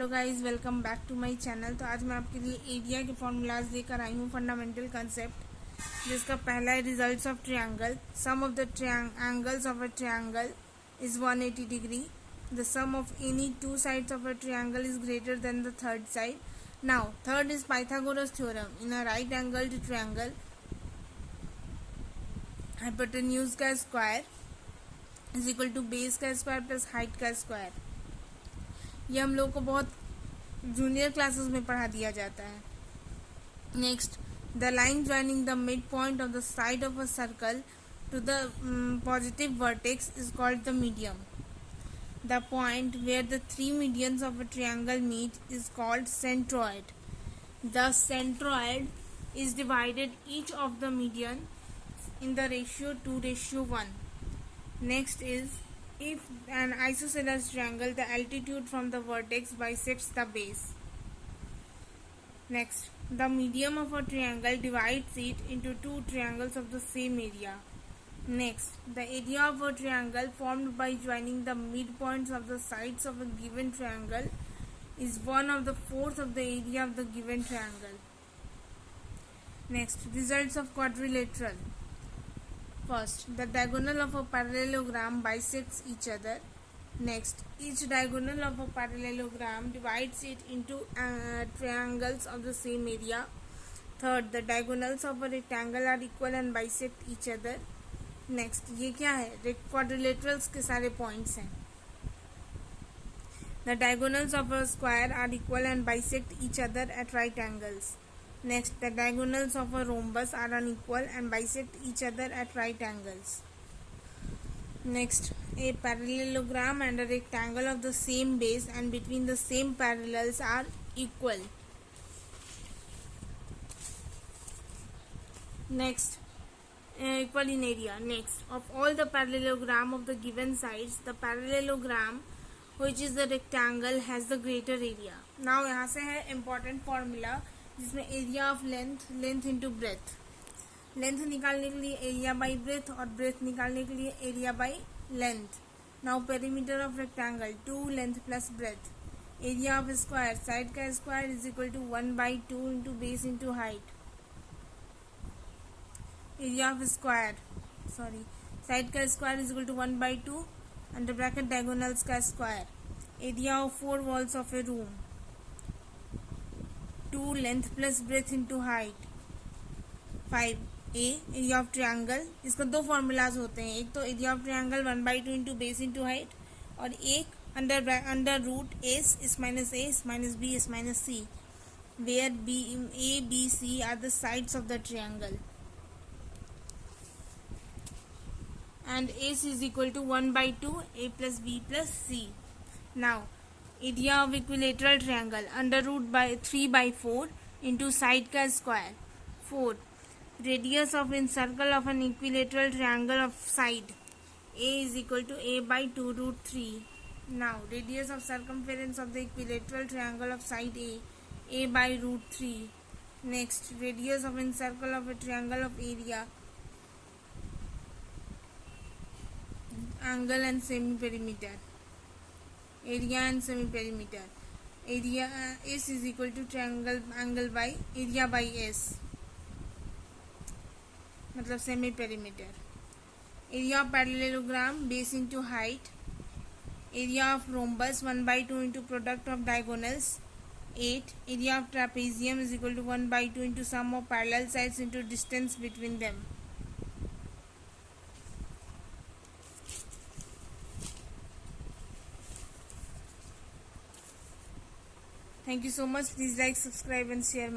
Hello guys, welcome back to my channel. तो आज मैं आपके लिए एरिया के फॉर्मूलाज लेकर आई हूँ, फंडामेंटल कंसेप्ट, जिसका पहला है results of triangle. Sum of the angles of a triangle is 180 degree. The sum of any two sides of a triangle is greater than the third side. Now third is Pythagoras theorem. In a right angled triangle, hypotenuse का square is equal to base का square plus height का square. ये हम लोग को बहुत junior classes में पढ़ा दिया जाता है। Next, the line joining the mid point of the side of a circle to the positive vertex is called the medium. The point where the three medians of a triangle meet is called centroid. The centroid is divided each of the median in the ratio 2:1. Next is, if an isosceles triangle, the altitude from the vertex bisects the base. Next, the medium of a triangle divides it into two triangles of the same area. Next, the area of a triangle formed by joining the midpoints of the sides of a given triangle is 1/4 of the area of the given triangle. Next, results of quadrilateral. First, the diagonal of a parallelogram bisects each other. Next, each diagonal of a parallelogram divides it into triangles of the same area. Third, the diagonals of a rectangle are equal and bisect each other. Next, ये क्या है? Quadrilaterals के सारे points हैं. The diagonals of a square are equal and bisect each other at right angles. Next, the diagonals of a rhombus are unequal and bisect each other at right angles. Next, a parallelogram and a rectangle of the same base and between the same parallels are equal. Next, equal in area. Next, of all the parallelogram of the given sides, the parallelogram which is the rectangle has the greater area. Now यहाँ से है important formula, जिसमें area of length into breadth. Length निकालने के लिए area by breadth और breadth निकालने के लिए area by length. Now perimeter of rectangle 2 length plus breadth. Area of square, side का square is equal to 1/2 into base into height. Area of square side का square is equal to 1/2 under bracket diagonals का square. Area of 4 walls of a room, 2 length plus breadth into height. 5 area of triangle. इसका दो formulas होते हैं, एक तो area of triangle 1/2 into base into height, और एक under root s s minus a s minus b s minus c, where a b c are the sides of the triangle, and AC is equal to 1/2 A plus B plus C. Now, area of equilateral triangle under root by 3/4 into side का square 4. Radius of in circle of an equilateral triangle of side A is equal to A/2√3. Now, radius of circumference of the equilateral triangle of side A/√3. Next, radius of in circle of a triangle of area, angle and semi perimeter. Area and semi perimeter. Area S is equal to triangle angle by area by S, मतलब semi perimeter. Area of parallelogram base into height. Area of rhombus 1/2 into product of diagonals 8. Area of trapezium is equal to 1/2 into sum of parallel sides into distance between them. Thank you so much. Please like, subscribe and share my